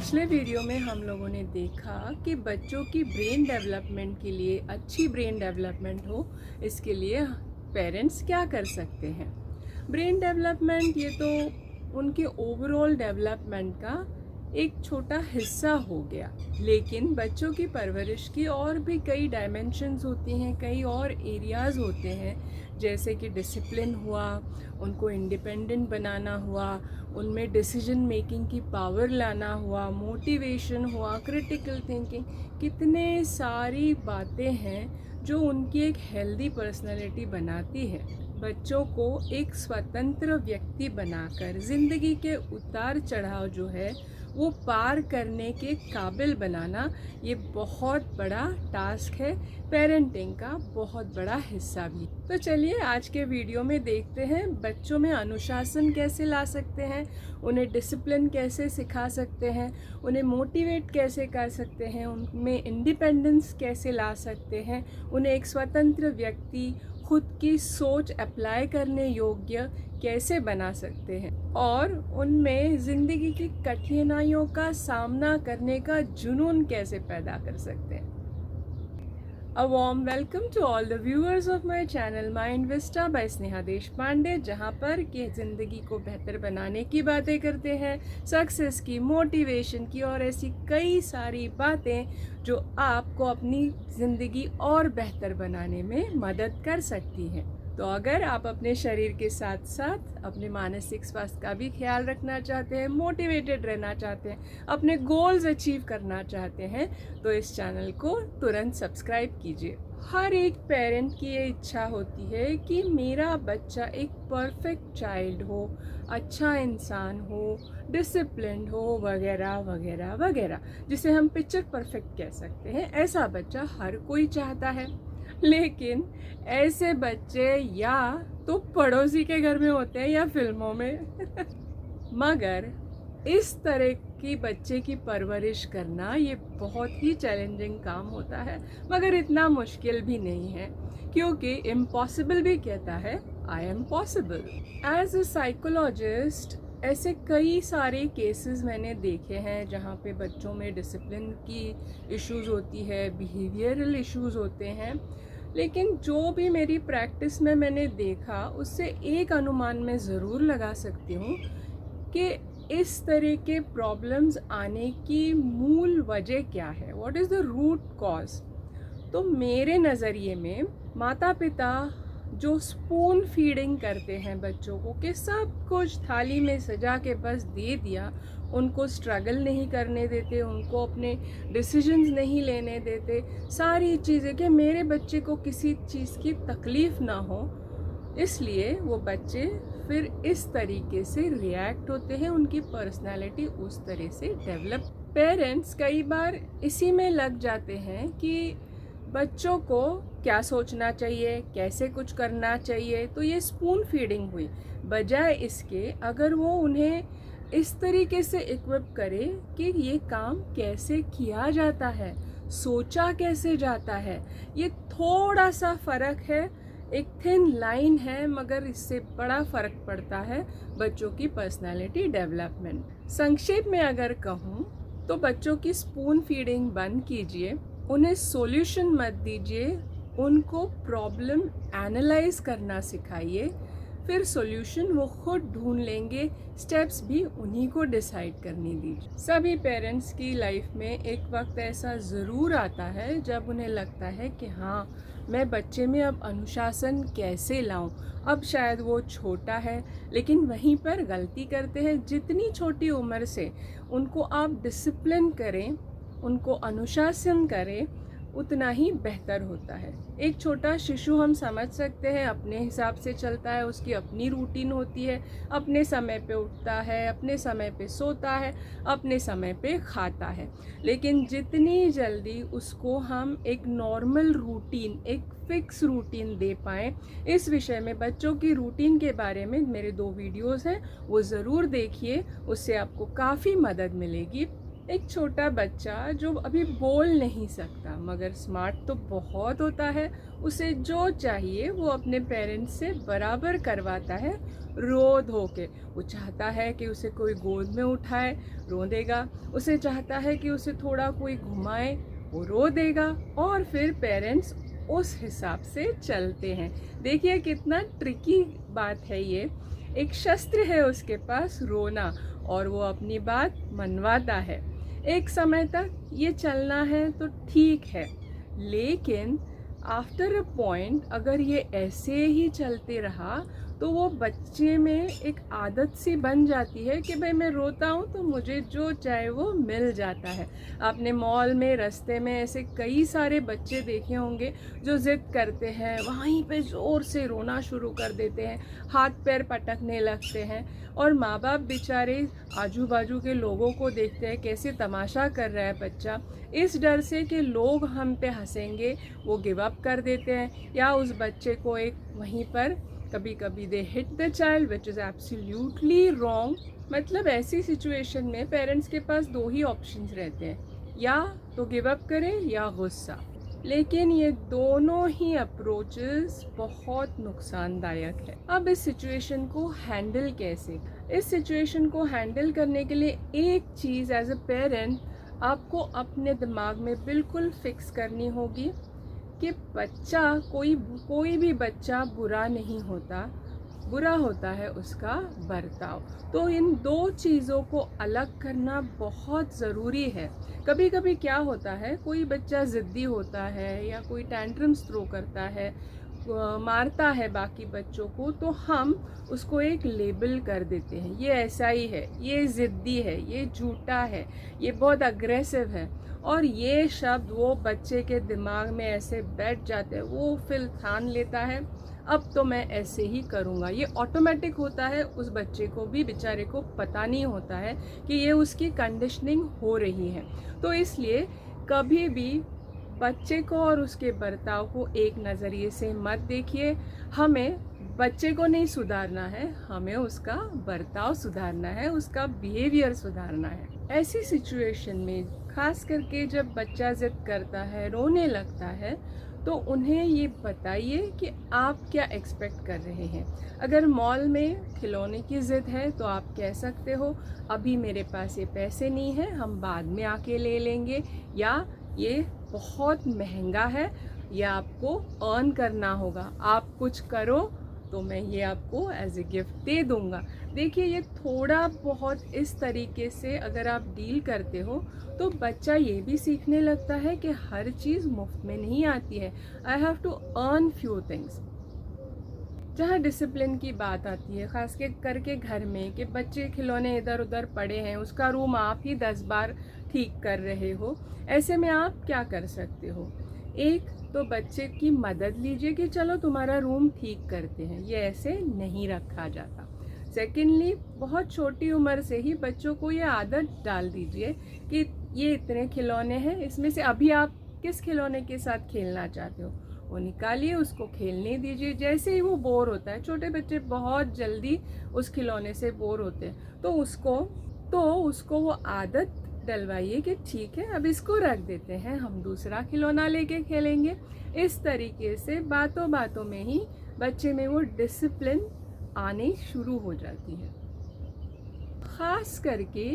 पिछले वीडियो में हम लोगों ने देखा कि बच्चों की ब्रेन डेवलपमेंट के लिए अच्छी ब्रेन डेवलपमेंट हो, इसके लिए पेरेंट्स क्या कर सकते हैं। ब्रेन डेवलपमेंट ये तो उनके ओवरऑल डेवलपमेंट का एक छोटा हिस्सा हो गया, लेकिन बच्चों की परवरिश की और भी कई डायमेंशंस होती हैं, कई और एरियाज़ होते हैं, जैसे कि डिसिप्लिन हुआ, उनको इंडिपेंडेंट बनाना हुआ, उनमें डिसीजन मेकिंग की पावर लाना हुआ, मोटिवेशन हुआ, क्रिटिकल थिंकिंग, कितने सारी बातें हैं जो उनकी एक हेल्दी पर्सनालिटी बनाती है। बच्चों को एक स्वतंत्र व्यक्ति बनाकर ज़िंदगी के उतार चढ़ाव जो है वो पार करने के काबिल बनाना, ये बहुत बड़ा टास्क है, पेरेंटिंग का बहुत बड़ा हिस्सा भी। तो चलिए आज के वीडियो में देखते हैं बच्चों में अनुशासन कैसे ला सकते हैं, उन्हें डिसिप्लिन कैसे सिखा सकते हैं, उन्हें मोटिवेट कैसे कर सकते हैं, उनमें इंडिपेंडेंस कैसे ला सकते हैं, उन्हें एक स्वतंत्र व्यक्ति, खुद की सोच अप्लाई करने योग्य कैसे बना सकते हैं, और उनमें ज़िंदगी की कठिनाइयों का सामना करने का जुनून कैसे पैदा कर सकते हैं। A warm welcome to all the viewers of my channel Mind Vista by Sneha Deshpande, जहाँ पर कि ज़िंदगी को बेहतर बनाने की बातें करते हैं, सक्सेस की, मोटिवेशन की और ऐसी कई सारी बातें जो आपको अपनी ज़िंदगी और बेहतर बनाने में मदद कर सकती हैं। तो अगर आप अपने शरीर के साथ साथ अपने मानसिक स्वास्थ्य का भी ख्याल रखना चाहते हैं, मोटिवेटेड रहना चाहते हैं, अपने गोल्स अचीव करना चाहते हैं, तो इस चैनल को तुरंत सब्सक्राइब कीजिए। हर एक पेरेंट की ये इच्छा होती है कि मेरा बच्चा एक परफेक्ट चाइल्ड हो, अच्छा इंसान हो, डिसिप्लिन्ड हो, वगैरह वगैरह वगैरह, जिसे हम पिक्चर परफेक्ट कह सकते हैं। ऐसा बच्चा हर कोई चाहता है, लेकिन ऐसे बच्चे या तो पड़ोसी के घर में होते हैं या फिल्मों में मगर इस तरह की बच्चे की परवरिश करना ये बहुत ही चैलेंजिंग काम होता है, मगर इतना मुश्किल भी नहीं है, क्योंकि इम्पॉसिबल भी कहता है I am possible. As a psychologist ऐसे कई सारे केसेस मैंने देखे हैं जहाँ पे बच्चों में डिसिप्लिन की इश्यूज़ होती है, बिहेवियरल इश्यूज़ होते हैं, लेकिन जो भी मेरी प्रैक्टिस में मैंने देखा उससे एक अनुमान मैं ज़रूर लगा सकती हूँ कि इस तरह के प्रॉब्लम्स आने की मूल वजह क्या है, what is the root cause. तो मेरे नज़रिए में माता पिता जो स्पून फीडिंग करते हैं बच्चों को कि सब कुछ थाली में सजा के बस दे दिया, उनको स्ट्रगल नहीं करने देते, उनको अपने डिसीजंस नहीं लेने देते, सारी चीज़ें कि मेरे बच्चे को किसी चीज़ की तकलीफ़ ना हो, इसलिए वो बच्चे फिर इस तरीके से रिएक्ट होते हैं, उनकी पर्सनालिटी उस तरह से डेवलप। पेरेंट्स कई बार इसी में लग जाते हैं कि बच्चों को क्या सोचना चाहिए, कैसे कुछ करना चाहिए, तो ये स्पून फीडिंग हुई। बजाय इसके अगर वो उन्हें इस तरीके से इक्विप करे कि ये काम कैसे किया जाता है, सोचा कैसे जाता है, ये थोड़ा सा फ़र्क है, एक थिन लाइन है, मगर इससे बड़ा फ़र्क पड़ता है बच्चों की पर्सनालिटी डेवलपमेंट। संक्षेप में अगर कहूँ तो बच्चों की स्पून फीडिंग बंद कीजिए, उन्हें सॉल्यूशन मत दीजिए, उनको प्रॉब्लम एनालाइज करना सिखाइए, फिर सॉल्यूशन वो खुद ढूंढ लेंगे, स्टेप्स भी उन्हीं को डिसाइड करने दीजिए। सभी पेरेंट्स की लाइफ में एक वक्त ऐसा ज़रूर आता है जब उन्हें लगता है कि हाँ, मैं बच्चे में अब अनुशासन कैसे लाऊं। अब शायद वो छोटा है, लेकिन वहीं पर गलती करते हैं। जितनी छोटी उम्र से उनको आप डिसिप्लिन करें, उनको अनुशासन करें, उतना ही बेहतर होता है। एक छोटा शिशु हम समझ सकते हैं अपने हिसाब से चलता है, उसकी अपनी रूटीन होती है, अपने समय पे उठता है, अपने समय पे सोता है, अपने समय पे खाता है, लेकिन जितनी जल्दी उसको हम एक नॉर्मल रूटीन, एक फिक्स रूटीन दे पाएँ, इस विषय में बच्चों की रूटीन के बारे में मेरे 2 वीडियोज़ हैं, वो ज़रूर देखिए, उससे आपको काफ़ी मदद मिलेगी। एक छोटा बच्चा जो अभी बोल नहीं सकता मगर स्मार्ट तो बहुत होता है, उसे जो चाहिए वो अपने पेरेंट्स से बराबर करवाता है रो धो के। वो चाहता है कि उसे कोई गोद में उठाए, रो देगा। उसे चाहता है कि उसे थोड़ा कोई घुमाए, वो रो देगा। और फिर पेरेंट्स उस हिसाब से चलते हैं। देखिए कितना ट्रिकी बात है ये। एक शस्त्र है उसके पास, रोना, और वो अपनी बात मनवाता है। एक समय तक ये चलना है तो ठीक है, लेकिन आफ्टर अ पॉइंट अगर ये ऐसे ही चलते रहा तो वो बच्चे में एक आदत सी बन जाती है कि भाई मैं रोता हूँ तो मुझे जो चाहे वो मिल जाता है। आपने मॉल में, रास्ते में ऐसे कई सारे बच्चे देखे होंगे जो ज़िद करते हैं, वहीं पे ज़ोर से रोना शुरू कर देते हैं, हाथ पैर पटकने लगते हैं। और माँ बाप बेचारे आजू बाजू के लोगों को देखते हैं कैसे तमाशा कर रहा है बच्चा। इस डर से कि लोग हम पे हंसेंगे वो गिव अप कर देते हैं, या उस बच्चे को एक वहीं पर कभी कभी they hit the child which is absolutely wrong. मतलब ऐसी सिचुएशन में पेरेंट्स के पास दो ही ऑप्शंस रहते हैं, या तो गिव अप करें या गुस्सा। लेकिन ये दोनों ही अप्रोचेस बहुत नुकसानदायक है। अब इस सिचुएशन को हैंडल कैसे? इस सिचुएशन को हैंडल करने के लिए एक चीज़ एज अ पेरेंट आपको अपने दिमाग में बिल्कुल फिक्स करनी होगी कि बच्चा, कोई भी बच्चा बुरा नहीं होता, बुरा होता है उसका बर्ताव। तो इन दो चीज़ों को अलग करना बहुत ज़रूरी है। कभी कभी क्या होता है, कोई बच्चा ज़िद्दी होता है या कोई टैंट्रम्स थ्रो करता है, मारता है बाकी बच्चों को, तो हम उसको एक लेबल कर देते हैं, ये ऐसा ही है, ये ज़िद्दी है, ये झूठा है, ये बहुत अग्रेसिव है। और ये शब्द वो बच्चे के दिमाग में ऐसे बैठ जाते हैं, वो फिर ठान लेता है अब तो मैं ऐसे ही करूँगा। ये ऑटोमेटिक होता है, उस बच्चे को भी बेचारे को पता नहीं होता है कि ये उसकी कंडीशनिंग हो रही है। तो इसलिए कभी भी बच्चे को और उसके बर्ताव को एक नज़रिए से मत देखिए। हमें बच्चे को नहीं सुधारना है, हमें उसका बर्ताव सुधारना है, उसका बिहेवियर सुधारना है। ऐसी सिचुएशन में खास करके जब बच्चा जिद करता है, रोने लगता है, तो उन्हें ये बताइए कि आप क्या एक्सपेक्ट कर रहे हैं। अगर मॉल में खिलौने की ज़िद है तो आप कह सकते हो अभी मेरे पास ये पैसे नहीं है, हम बाद में आके ले लेंगे, या ये बहुत महंगा है, ये आपको अर्न करना होगा, आप कुछ करो तो मैं ये आपको एज ए गिफ्ट दे दूँगा। देखिए ये थोड़ा बहुत इस तरीके से अगर आप डील करते हो तो बच्चा ये भी सीखने लगता है कि हर चीज़ मुफ्त में नहीं आती है, I have to earn few things. जहाँ डिसिप्लिन की बात आती है, ख़ास करके घर में, कि बच्चे खिलौने इधर उधर पड़े हैं, उसका रूम आप ही 10 बार ठीक कर रहे हो, ऐसे में आप क्या कर सकते हो? एक तो बच्चे की मदद लीजिए कि चलो तुम्हारा रूम ठीक करते हैं, ये ऐसे नहीं रखा जाता। सेकेंडली, बहुत छोटी उम्र से ही बच्चों को ये आदत डाल दीजिए कि ये इतने खिलौने हैं, इसमें से अभी आप किस खिलौने के साथ खेलना चाहते हो, वो निकालिए, उसको खेलने दीजिए। जैसे ही वो बोर होता है, छोटे बच्चे बहुत जल्दी उस खिलौने से बोर होते हैं, तो उसको वो आदत डलवाइए कि ठीक है अब इसको रख देते हैं, हम दूसरा खिलौना लेके खेलेंगे। इस तरीके से बातों बातों में ही बच्चे में वो डिसिप्लिन आने शुरू हो जाती है। ख़ास करके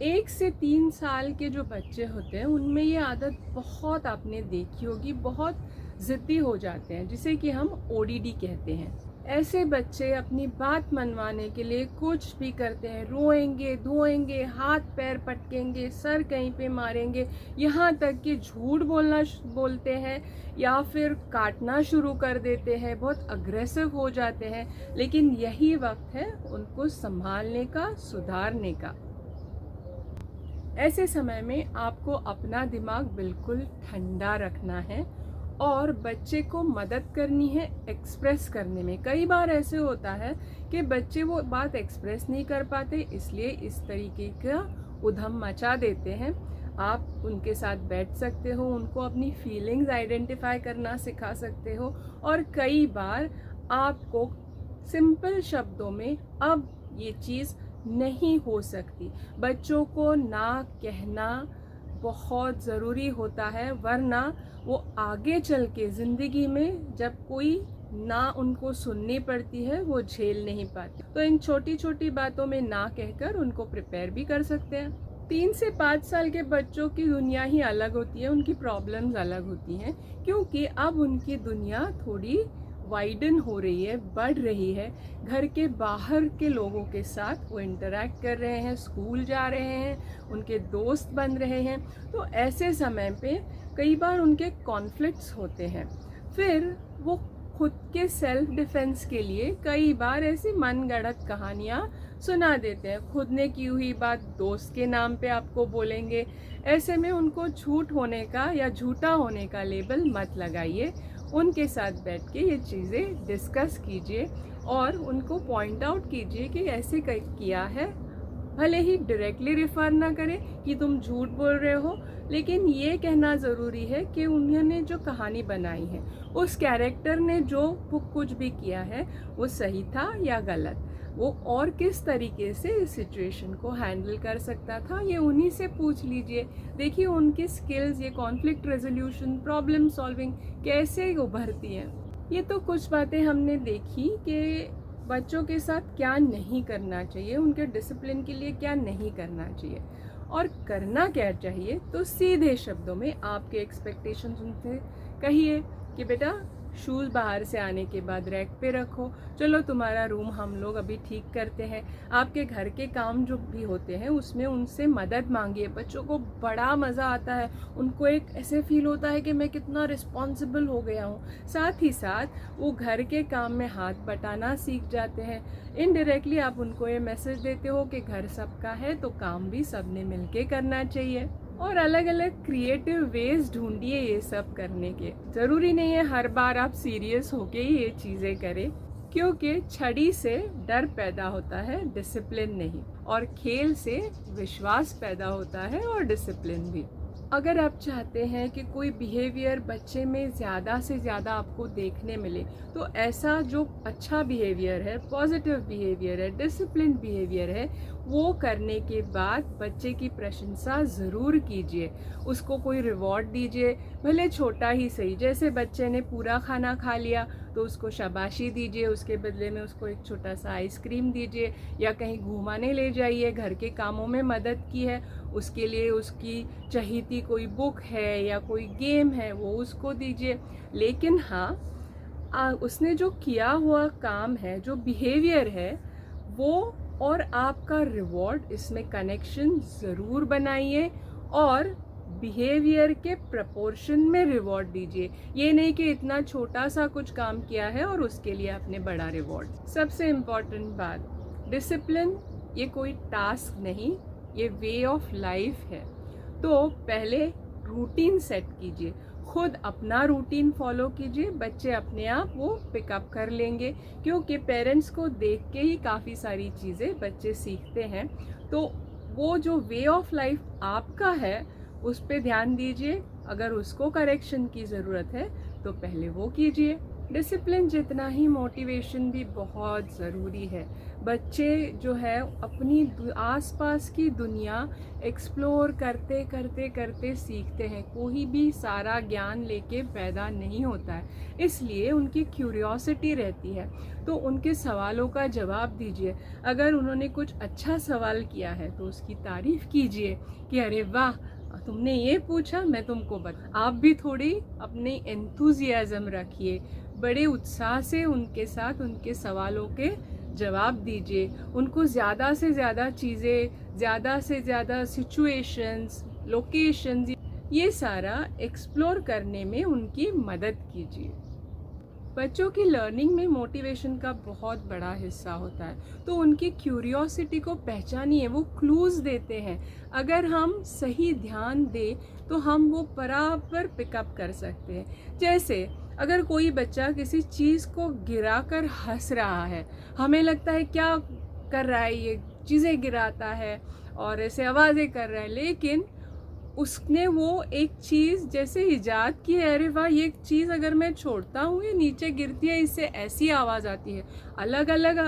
1 से 3 साल के जो बच्चे होते हैं उनमें ये आदत बहुत आपने देखी होगी, बहुत ज़िद्दी हो जाते हैं, जिसे कि हम ODD कहते हैं। ऐसे बच्चे अपनी बात मनवाने के लिए कुछ भी करते हैं, रोएंगे, धोएंगे, हाथ पैर पटकेंगे, सर कहीं पे मारेंगे, यहाँ तक कि झूठ बोलते हैं या फिर काटना शुरू कर देते हैं, बहुत अग्रेसिव हो जाते हैं। लेकिन यही वक्त है उनको संभालने का, सुधारने का। ऐसे समय में आपको अपना दिमाग बिल्कुल ठंडा रखना है और बच्चे को मदद करनी है एक्सप्रेस करने में। कई बार ऐसे होता है कि बच्चे वो बात एक्सप्रेस नहीं कर पाते, इसलिए इस तरीके का उधम मचा देते हैं। आप उनके साथ बैठ सकते हो, उनको अपनी फीलिंग्स आइडेंटिफाई करना सिखा सकते हो, और कई बार आपको सिंपल शब्दों में अब ये चीज़ नहीं हो सकती। बच्चों को ना कहना बहुत ज़रूरी होता है, वरना वो आगे चल के ज़िंदगी में जब कोई ना उनको सुननी पड़ती है वो झेल नहीं पाते। तो इन छोटी छोटी बातों में ना कहकर उनको प्रिपेयर भी कर सकते हैं। 3 से 5 साल के बच्चों की दुनिया ही अलग होती है, उनकी प्रॉब्लम्स अलग होती हैं, क्योंकि अब उनकी दुनिया थोड़ी वाइडन हो रही है, बढ़ रही है। घर के बाहर के लोगों के साथ वो इंटरेक्ट कर रहे हैं, स्कूल जा रहे हैं, उनके दोस्त बन रहे हैं। तो ऐसे समय पे कई बार उनके कॉन्फ्लिक्ट्स होते हैं। फिर वो खुद के सेल्फ डिफेंस के लिए कई बार ऐसी मनगढ़ंत कहानियाँ सुना देते हैं। खुद ने की हुई बात दोस्त के नाम पे आपको बोलेंगे। ऐसे में उनको झूठ होने का या झूठा होने का लेबल मत लगाइए। उनके साथ बैठ के ये चीज़ें डिस्कस कीजिए और उनको पॉइंट आउट कीजिए कि ऐसे किया है। भले ही डायरेक्टली रिफ़र ना करें कि तुम झूठ बोल रहे हो, लेकिन ये कहना ज़रूरी है कि उन्होंने जो कहानी बनाई है, उस कैरेक्टर ने जो कुछ भी किया है वो सही था या गलत, वो और किस तरीके से इस सिचुएशन को हैंडल कर सकता था, ये उन्हीं से पूछ लीजिए। देखिए उनकी स्किल्स, ये कॉन्फ्लिक्ट रेजोल्यूशन, प्रॉब्लम सॉल्विंग कैसे उभरती हैं। ये तो कुछ बातें हमने देखी कि बच्चों के साथ क्या नहीं करना चाहिए, उनके डिसिप्लिन के लिए क्या नहीं करना चाहिए और करना क्या चाहिए। तो सीधे शब्दों में आपके एक्सपेक्टेशंस उनसे कहिए कि बेटा शूज़ बाहर से आने के बाद रैक पे रखो, चलो तुम्हारा रूम हम लोग अभी ठीक करते हैं। आपके घर के काम जो भी होते हैं उसमें उनसे मदद मांगिए। बच्चों को बड़ा मज़ा आता है, उनको एक ऐसे फील होता है कि मैं कितना रिस्पॉन्सिबल हो गया हूँ। साथ ही साथ वो घर के काम में हाथ बटाना सीख जाते हैं। इनडायरेक्टली आप उनको ये मैसेज देते हो कि घर सबका है तो काम भी सबने मिलके करना चाहिए। और अलग अलग क्रिएटिव वेज ढूंढिए ये सब करने के। ज़रूरी नहीं है हर बार आप सीरियस होके ही ये चीज़ें करें, क्योंकि छड़ी से डर पैदा होता है, डिसिप्लिन नहीं। और खेल से विश्वास पैदा होता है और डिसिप्लिन भी। अगर आप चाहते हैं कि कोई बिहेवियर बच्चे में ज़्यादा से ज़्यादा आपको देखने मिले, तो ऐसा जो अच्छा बिहेवियर है, पॉजिटिव बिहेवियर है, डिसिप्लिन बिहेवियर है, वो करने के बाद बच्चे की प्रशंसा ज़रूर कीजिए। उसको कोई रिवॉर्ड दीजिए, भले छोटा ही सही। जैसे बच्चे ने पूरा खाना खा लिया तो उसको शाबाशी दीजिए, उसके बदले में उसको एक छोटा सा आइसक्रीम दीजिए, या कहीं घुमाने ले जाइए। घर के कामों में मदद की है, उसके लिए उसकी चहीती कोई बुक है या कोई गेम है वो उसको दीजिए। लेकिन हाँ, उसने जो किया हुआ काम है, जो बिहेवियर है, वो और आपका रिवॉर्ड, इसमें कनेक्शन ज़रूर बनाइए और बिहेवियर के प्रपोर्शन में रिवॉर्ड दीजिए। ये नहीं कि इतना छोटा सा कुछ काम किया है और उसके लिए आपने बड़ा रिवॉर्ड। सबसे इम्पॉर्टेंट बात, डिसिप्लिन ये कोई टास्क नहीं, ये वे ऑफ लाइफ है। तो पहले रूटीन सेट कीजिए, खुद अपना रूटीन फॉलो कीजिए। बच्चे अपने आप वो पिकअप कर लेंगे, क्योंकि पेरेंट्स को देख के ही काफ़ी सारी चीज़ें बच्चे सीखते हैं। तो वो जो वे ऑफ लाइफ आपका है उस पे ध्यान दीजिए। अगर उसको करेक्शन की ज़रूरत है तो पहले वो कीजिए। डिसिप्लिन जितना ही मोटिवेशन भी बहुत ज़रूरी है। बच्चे जो है अपनी आसपास की दुनिया एक्सप्लोर करते करते करते सीखते हैं। कोई भी सारा ज्ञान लेके पैदा नहीं होता है, इसलिए उनकी क्यूरियोसिटी रहती है। तो उनके सवालों का जवाब दीजिए। अगर उन्होंने कुछ अच्छा सवाल किया है तो उसकी तारीफ़ कीजिए कि अरे वाह, तुमने ये पूछा, मैं तुमको बता। आप भी थोड़ी अपनी एंथुजियाज़म रखिए, बड़े उत्साह से उनके साथ उनके सवालों के जवाब दीजिए। उनको ज़्यादा से ज़्यादा चीज़ें, ज़्यादा से ज़्यादा सिचुएशंस, लोकेशंस, ये सारा एक्सप्लोर करने में उनकी मदद कीजिए। बच्चों की लर्निंग में मोटिवेशन का बहुत बड़ा हिस्सा होता है, तो उनकी क्यूरियोसिटी को पहचानिए। वो क्लूज़ देते हैं, अगर हम सही ध्यान दें तो हम वो बराबर पिकअप कर सकते हैं। जैसे अगर कोई बच्चा किसी चीज़ को गिराकर हंस रहा है, हमें लगता है क्या कर रहा है, ये चीज़ें गिराता है और ऐसे आवाज़ें कर रहा है, लेकिन उसने वो एक चीज़ जैसे ईजाद की है, अरे वाह, ये चीज़ अगर मैं छोड़ता हूँ ये नीचे गिरती है, इससे ऐसी आवाज़ आती है। अलग अलग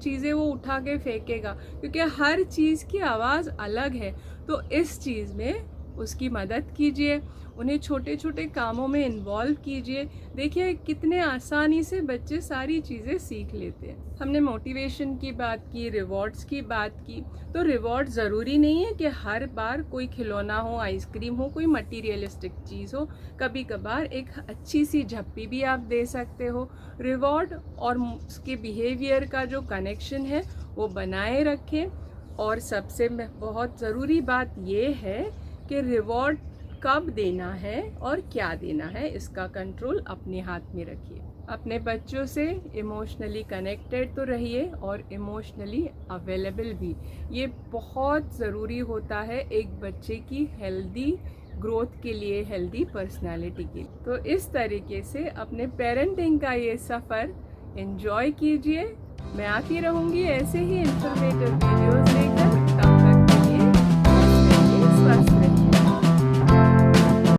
चीज़ें वो उठा के फेंकेगा, क्योंकि हर चीज़ की आवाज़ अलग है। तो इस चीज़ में उसकी मदद कीजिए, उन्हें छोटे छोटे कामों में इन्वॉल्व कीजिए। देखिए कितने आसानी से बच्चे सारी चीज़ें सीख लेते हैं। हमने मोटिवेशन की बात की, रिवॉर्ड्स की बात की। तो रिवॉर्ड ज़रूरी नहीं है कि हर बार कोई खिलौना हो, आइसक्रीम हो, कोई मटीरियलिस्टिक चीज़ हो। कभी कभार एक अच्छी सी झप्पी भी आप दे सकते हो। रिवॉर्ड और उसके बिहेवियर का जो कनेक्शन है वो बनाए रखें। और सबसे बहुत ज़रूरी बात ये है कि रिवॉर्ड कब देना है और क्या देना है, इसका कंट्रोल अपने हाथ में रखिए। अपने बच्चों से इमोशनली कनेक्टेड तो रहिए और इमोशनली अवेलेबल भी। ये बहुत ज़रूरी होता है एक बच्चे की हेल्दी ग्रोथ के लिए, हेल्दी पर्सनालिटी के लिए। तो इस तरीके से अपने पेरेंटिंग का ये सफ़र एंजॉय कीजिए। मैं आती रहूँगी ऐसे ही इंफॉर्मेटिव वीडियोज़